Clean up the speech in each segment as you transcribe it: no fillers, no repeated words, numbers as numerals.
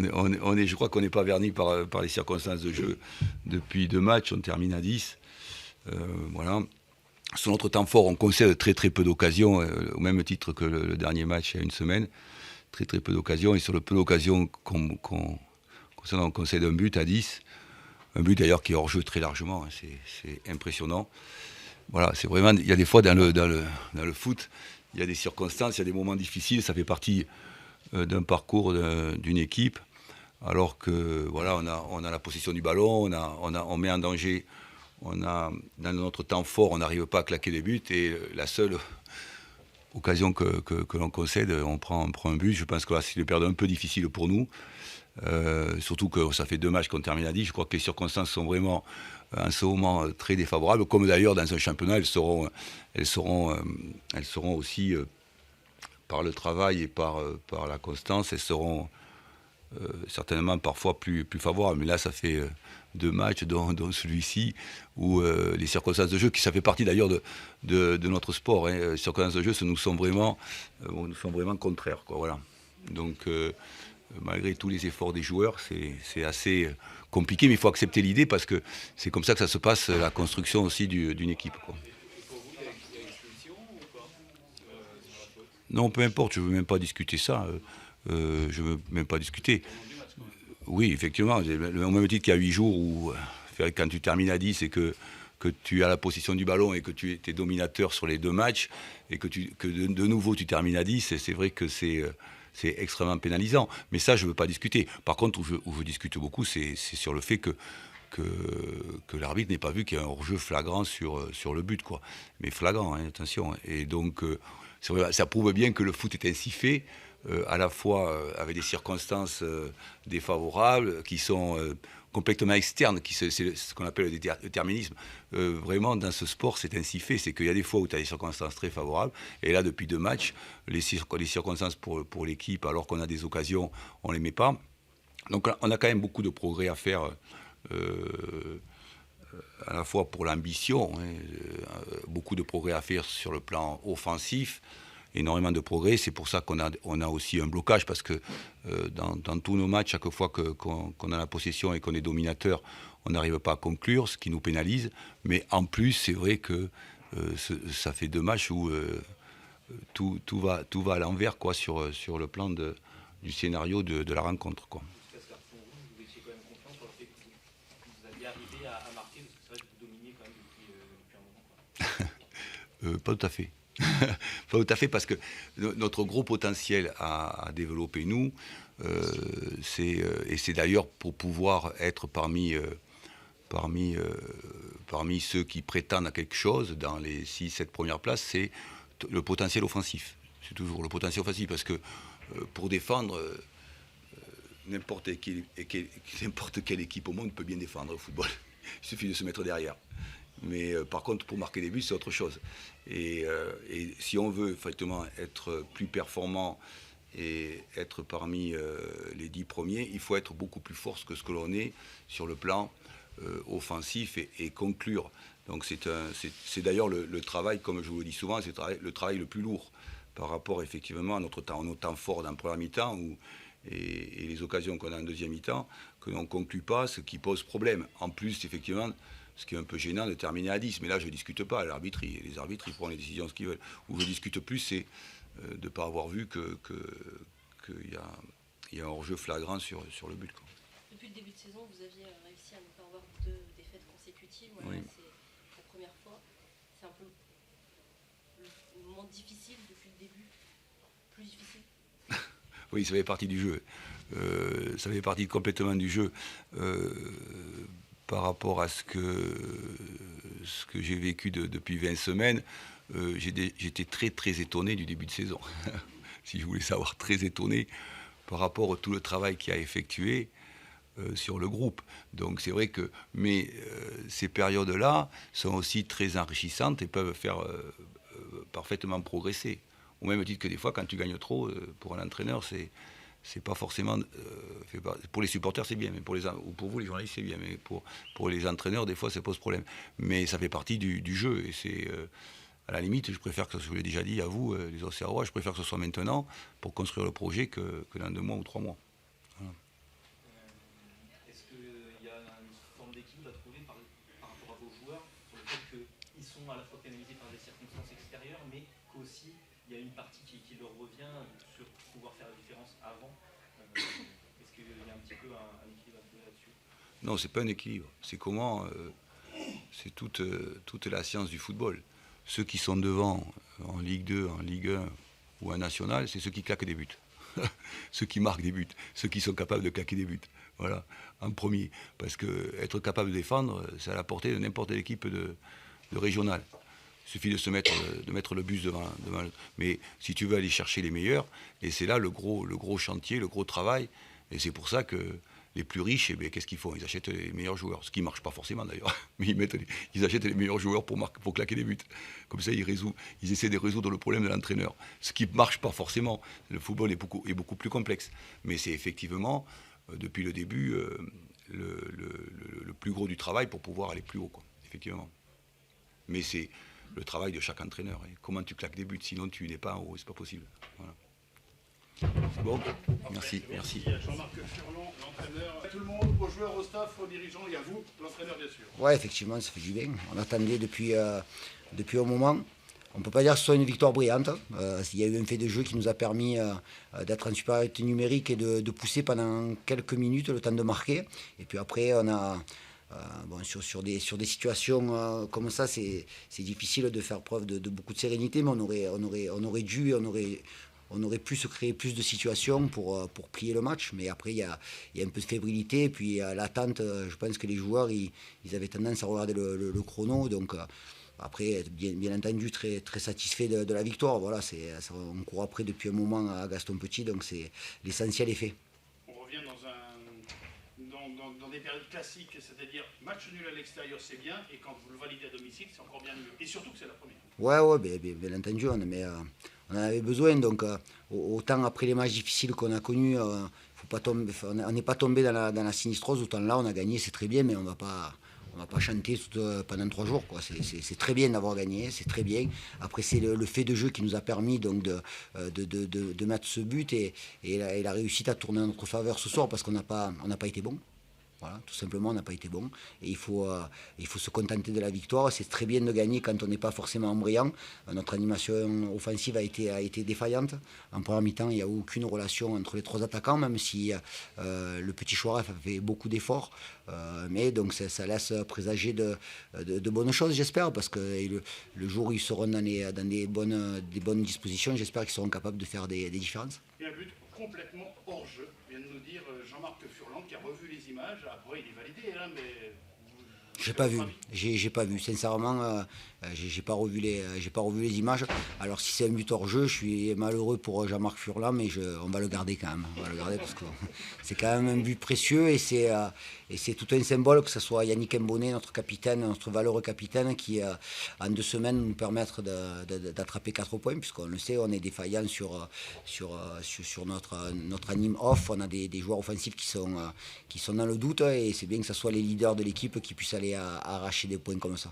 je crois qu'on n'est pas verni par les circonstances de jeu. Depuis 2 matchs, on termine à 10. Voilà. Sur notre temps fort, on concède très très peu d'occasions, au même titre que le dernier match il y a une semaine. Très très peu d'occasions. Et sur le peu d'occasions qu'on on concède un but à 10. Un but d'ailleurs qui est hors jeu très largement. Hein, c'est impressionnant. Voilà, c'est vraiment. Il y a des fois dans le foot, il y a des circonstances, il y a des moments difficiles. Ça fait partie d'un parcours d'une équipe. Alors que voilà, on a la possession du ballon, on met en danger. Dans notre temps fort, on n'arrive pas à claquer des buts. Et la seule occasion que l'on concède, on prend un but. Je pense que là, c'est une période un peu difficile pour nous. Surtout que ça fait 2 matchs qu'on termine à 10. Je crois que les circonstances sont vraiment en ce moment très défavorables. Comme d'ailleurs dans un championnat, elles seront aussi par le travail et par la constance, elles seront certainement parfois plus favorables. Mais là, ça fait 2 matchs, dont celui-ci, où les circonstances de jeu, ça fait partie d'ailleurs de notre sport. Hein. Les circonstances de jeu nous sont vraiment contraires. Quoi, voilà. Donc, malgré tous les efforts des joueurs, c'est assez compliqué, mais il faut accepter l'idée parce que c'est comme ça que ça se passe, la construction aussi d'une équipe. Quoi. Non, peu importe, je ne veux même pas discuter ça. Je ne veux même pas discuter. Oui, effectivement, au même titre qu'il y a 8 jours où, quand tu termines à 10 et que tu as la possession du ballon et que tu es dominateur sur les 2 matchs et que de nouveau tu termines à 10, c'est vrai que c'est extrêmement pénalisant. Mais ça, je ne veux pas discuter. Par contre, où je discute beaucoup, c'est sur le fait que l'arbitre n'ait pas vu qu'il y a un hors-jeu flagrant sur le but, quoi. Mais flagrant, hein, attention. Et donc, c'est vrai, ça prouve bien que le foot est ainsi fait, à la fois avec des circonstances défavorables, qui sont complètement externes, c'est ce qu'on appelle le déterminisme. Vraiment, dans ce sport, c'est ainsi fait. C'est qu'il y a des fois où tu as des circonstances très favorables. Et là, depuis 2 matchs, les circonstances pour l'équipe, alors qu'on a des occasions, on ne les met pas. Donc, on a quand même beaucoup de progrès à faire. À la fois pour l'ambition, hein, beaucoup de progrès à faire sur le plan offensif, énormément de progrès. C'est pour ça qu'on a aussi un blocage, parce que dans tous nos matchs, chaque fois qu'on a la possession et qu'on est dominateur, on n'arrive pas à conclure, ce qui nous pénalise. Mais en plus, c'est vrai que ça fait 2 matchs où tout va à l'envers, quoi, sur le plan du scénario de la rencontre, quoi. Pas tout à fait. Pas tout à fait, parce que notre gros potentiel à développer, nous, et c'est d'ailleurs pour pouvoir être parmi ceux qui prétendent à quelque chose dans les 6-7 premières places, c'est le potentiel offensif. C'est toujours le potentiel offensif, parce que pour défendre, n'importe quelle équipe au monde peut bien défendre au football. Il suffit de se mettre derrière. Mais par contre, pour marquer des buts, c'est autre chose. Et si on veut effectivement être plus performant et être parmi les 10 premiers, il faut être beaucoup plus fort que ce que l'on est sur le plan offensif et conclure. Donc c'est d'ailleurs le travail, comme je vous le dis souvent, c'est le travail le plus lourd par rapport effectivement à notre temps fort dans la première mi-temps et les occasions qu'on a en deuxième mi-temps, que l'on ne conclut pas, ce qui pose problème. En plus, effectivement, ce qui est un peu gênant de terminer à 10. Mais là, je ne discute pas. Les arbitres, ils prennent les décisions ce qu'ils veulent. Où je discute plus, c'est de ne pas avoir vu qu'il y a un hors-jeu flagrant sur le but, quoi. Depuis le début de saison, vous aviez réussi à ne pas avoir 2 défaites consécutives. Voilà, oui. C'est la première fois. C'est un peu le moment difficile depuis le début. Plus difficile. Oui, ça fait partie du jeu. Ça fait partie complètement du jeu. Par rapport à ce que j'ai vécu depuis 20 semaines, j'étais très très étonné du début de saison. Si je voulais savoir, très étonné par rapport à tout le travail qu'il a effectué sur le groupe. Donc c'est vrai que ces périodes-là sont aussi très enrichissantes et peuvent faire parfaitement progresser. Au même titre que des fois, quand tu gagnes trop, pour un entraîneur, c'est pas forcément... pour les supporters, c'est bien, mais ou pour vous, les journalistes, c'est bien, mais pour les entraîneurs, des fois, ça pose problème. Mais ça fait partie du jeu, et c'est... à la limite, je préfère que, je vous l'ai déjà dit à vous, les Auxerrois, je préfère que ce soit maintenant pour construire le projet que dans 2 mois ou 3 mois. Voilà. sont à la fois pénalisés par des circonstances extérieures, mais qu'aussi il y a une partie qui leur revient sur pouvoir faire la différence avant. Est-ce qu'il y a un petit peu un équilibre là-dessus? Non, c'est pas un équilibre. C'est comment... c'est toute la science du football. Ceux qui sont devant en Ligue 2, en Ligue 1 ou en National, c'est ceux qui claquent des buts. Ceux qui marquent des buts, ceux qui sont capables de claquer des buts. Voilà, en premier. Parce que être capable de défendre, c'est à la portée de n'importe quelle équipe de régional. Il suffit de mettre le bus devant le... Mais si tu veux aller chercher les meilleurs, et c'est là le gros chantier, le gros travail, et c'est pour ça que les plus riches, eh bien, qu'est-ce qu'ils font? Ils achètent les meilleurs joueurs, ce qui ne marche pas forcément d'ailleurs, mais ils achètent les meilleurs joueurs pour claquer des buts. Comme ça, ils essaient de résoudre le problème de l'entraîneur. Ce qui ne marche pas forcément. Le football est beaucoup plus complexe. Mais c'est effectivement, depuis le début, le plus gros du travail pour pouvoir aller plus haut, quoi, effectivement. Mais c'est le travail de chaque entraîneur. Et comment tu claques des buts, sinon tu n'es pas en haut, c'est pas possible. Voilà. Bon, merci. Il y a Jean-Marc Furlan, l'entraîneur. Tout le monde, aux joueurs, au staff, aux dirigeants, et à vous, l'entraîneur bien sûr. Ouais, effectivement, ça fait du bien. On attendait depuis un moment. On ne peut pas dire que ce soit une victoire brillante. Il y a eu un fait de jeu qui nous a permis d'être en supériorité numérique et de pousser pendant quelques minutes le temps de marquer. Et puis après, on a... sur des situations comme ça, c'est difficile de faire preuve de beaucoup de sérénité, mais on aurait pu se créer plus de situations pour plier le match. Mais après, il y a un peu de fébrilité. Et puis, l'attente, je pense que les joueurs, ils avaient tendance à regarder le chrono. Donc, après, bien entendu, très, très satisfait de la victoire. Voilà, on court après depuis un moment à Gaston Petit, donc l'essentiel est fait. On revient dans des périodes classiques, c'est-à-dire match nul à l'extérieur, c'est bien, et quand vous le validez à domicile, c'est encore bien mieux. Et surtout que c'est la première. Ouais, bien entendu, on en avait besoin. Donc, autant après les matchs difficiles qu'on a connus, on n'est pas tombé dans la sinistrose. Autant là, on a gagné, c'est très bien, mais on ne va pas chanter pendant 3 jours, quoi. C'est très bien d'avoir gagné, c'est très bien. Après, c'est le fait de jeu qui nous a permis donc, de mettre ce but et la réussite à tourner en notre faveur ce soir parce qu'on n'a pas été bon. Voilà, tout simplement, on n'a pas été bon. Et il faut se contenter de la victoire. C'est très bien de gagner quand on n'est pas forcément brillant. Notre animation offensive a été défaillante. En première mi-temps, il n'y a aucune relation entre les 3 attaquants, même si le petit Chouaref a fait beaucoup d'efforts. Mais donc ça laisse présager de bonnes choses, j'espère, parce que le jour où ils seront dans des bonnes dispositions, j'espère qu'ils seront capables de faire des différences. Et un but complètement hors jeu, vient de nous dire Jean-Marc Furlan qui a revu les images. Après, il est validé, hein, mais... J'ai pas vu. Sincèrement, j'ai pas revu les images. Alors si c'est un but hors jeu, je suis malheureux pour Jean-Marc Furlan, mais on va le garder quand même. On va le garder parce que c'est quand même un but précieux et c'est tout un symbole que ce soit Yannick Mbonnet, notre capitaine, notre valeureux capitaine, qui en 2 semaines nous permettre d'attraper 4 points, puisqu'on le sait, on est défaillant sur notre anime off. On a des joueurs offensifs qui sont dans le doute et c'est bien que ce soit les leaders de l'équipe qui puissent aller arracher des points comme ça.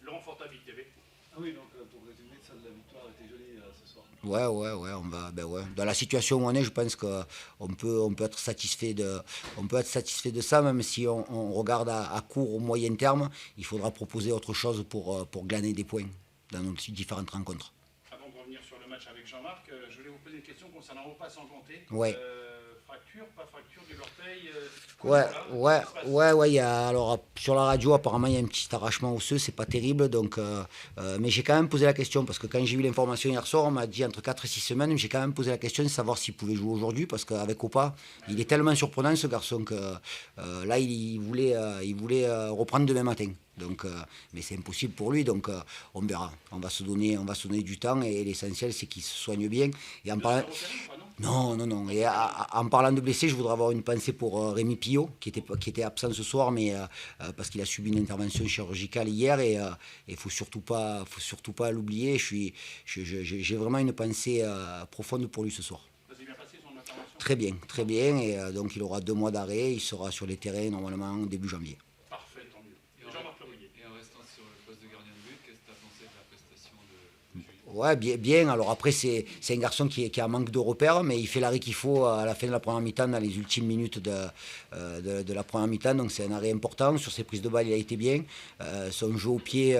Laurent Fortabit, TV. Ah oui, donc pour résumer, celle de la victoire était jolie ce soir. Ouais, on va, Dans la situation où on est, je pense qu'on peut être satisfait de ça, même si on regarde à court ou moyen terme, il faudra proposer autre chose pour glaner des points dans nos différentes rencontres. Avant de revenir sur le match avec Jean-Marc, je voulais vous poser une question concernant Opa sans compter. Ouais. Fracture, pas fracture du l'orteil Ouais. Alors sur la radio, apparemment, il y a un petit arrachement osseux, c'est pas terrible. Donc, mais j'ai quand même posé la question parce que quand j'ai eu l'information hier soir, on m'a dit entre 4 et 6 semaines. Mais j'ai quand même posé la question de savoir s'il pouvait jouer aujourd'hui parce qu'avec Opa, il est tellement surprenant ce garçon que là, il voulait reprendre demain matin. Donc, mais c'est impossible pour lui, donc on verra. On va se donner du temps et l'essentiel c'est qu'il se soigne bien. Et en parlant... Non. Et en parlant de blessés, je voudrais avoir une pensée pour Rémi Pillot, qui était absent ce soir, mais parce qu'il a subi une intervention chirurgicale hier et il faut surtout pas l'oublier. J'ai vraiment une pensée profonde pour lui ce soir. Ça s'est bien passé son intervention? Très bien, et donc il aura 2 mois d'arrêt, il sera sur les terrains normalement début janvier. Parfait, tant mieux. Jean-Marc Furlan. Et en restant sur le poste de gardien de but, qu'est-ce que tu as pensé de la prestation de Julien? Ouais, bien. Alors après, c'est un garçon qui a un manque de repères, mais il fait l'arrêt qu'il faut à la fin de la première mi-temps, dans les ultimes minutes de la première mi-temps. Donc c'est un arrêt important. Sur ses prises de balle, il a été bien. Son jeu au pied,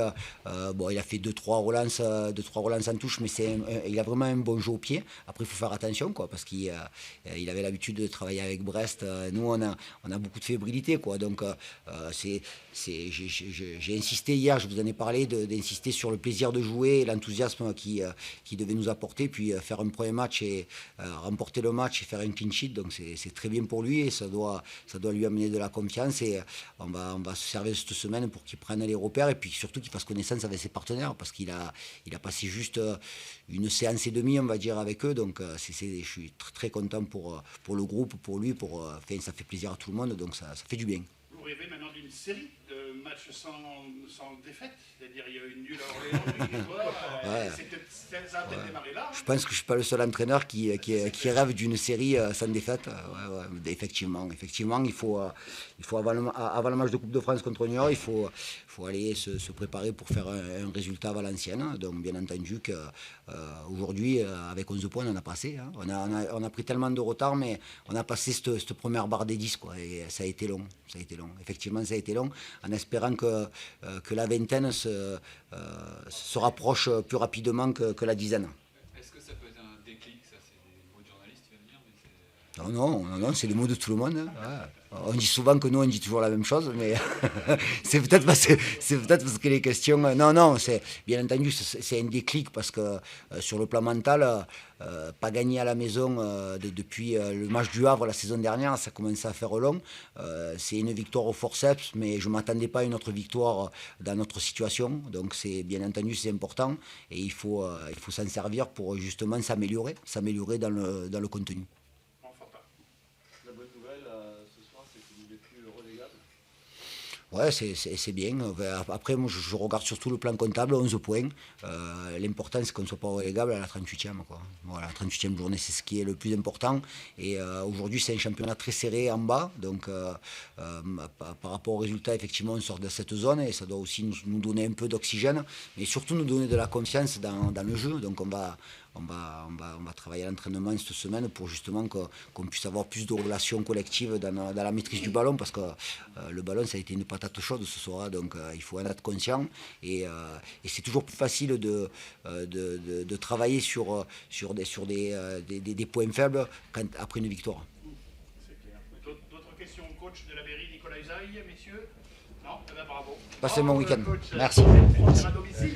bon, il a fait 2-3 relances, en touche, mais il a vraiment un bon jeu au pied. Après, il faut faire attention, quoi, parce qu'il avait l'habitude de travailler avec Brest. Nous, on a beaucoup de fébrilité, quoi. Donc j'ai insisté hier, je vous en ai parlé, d'insister sur le plaisir de jouer et l'enthousiasme qui devait nous apporter, puis faire un premier match et remporter le match et faire un clean sheet. Donc c'est très bien pour lui et ça doit lui amener de la confiance et on va se servir cette semaine pour qu'il prenne les repères et puis surtout qu'il fasse connaissance avec ses partenaires parce qu'il a passé juste une séance et demie, on va dire, avec eux. Donc je suis très content pour le groupe, pour lui, enfin, ça fait plaisir à tout le monde, donc ça fait du bien. Vous rêvez maintenant d'une série de matchs sans défaite, c'est-à-dire il y a eu une nulle à Orléans, une victoire, ça a peut-être démarré là. Je pense que je ne suis pas le seul entraîneur qui rêve d'une série sans défaite. Ouais, effectivement, il faut avant le match de Coupe de France contre Niort, il faut aller se préparer pour faire un résultat à Valenciennes. Donc bien entendu qu'aujourd'hui, avec 11 points, on en a passé. Hein. On a pris tellement de retard, mais on a passé cette première barre des 10, quoi, et ça a été long. Effectivement, ça a été long, en espérant que la vingtaine se rapproche plus rapidement que la dizaine. Est-ce que ça peut être un déclic? Ça, c'est des mots de journaliste, tu vas me dire, mais Non, c'est les mots de tout le monde. Hein. Ouais. On dit souvent que nous, on dit toujours la même chose, mais c'est peut-être parce que les questions... Non, bien entendu, c'est un déclic parce que sur le plan mental, pas gagner à la maison depuis le match du Havre la saison dernière, ça commençait à faire long. C'est une victoire au forceps, mais je ne m'attendais pas à une autre victoire dans notre situation. Donc, bien entendu, c'est important et il faut s'en servir pour justement s'améliorer dans le contenu. la bonne nouvelle ce soir, c'est que vous n'êtes plus relégable. Ouais, c'est bien. Après, moi, je regarde surtout le plan comptable, 11 points. L'important, c'est qu'on ne soit pas relégable à la 38e. Quoi. Voilà, la 38e journée, c'est ce qui est le plus important. Et aujourd'hui, c'est un championnat très serré en bas. Donc, par rapport aux résultats, effectivement, on sort de cette zone et ça doit aussi nous donner un peu d'oxygène, mais surtout nous donner de la confiance dans le jeu. Donc, on va travailler à l'entraînement cette semaine pour justement qu'on puisse avoir plus de relations collectives dans la maîtrise du ballon parce que le ballon, ça a été une patate chaude ce soir. Donc, il faut en être conscient. Et c'est toujours plus facile de travailler sur des points faibles après une victoire. C'est clair. D'autres questions, coach de la Berry, Nicolas Usaï, messieurs? Non? Eh bien, bravo. Passez un bon week-end. Coach. Merci. À domicile.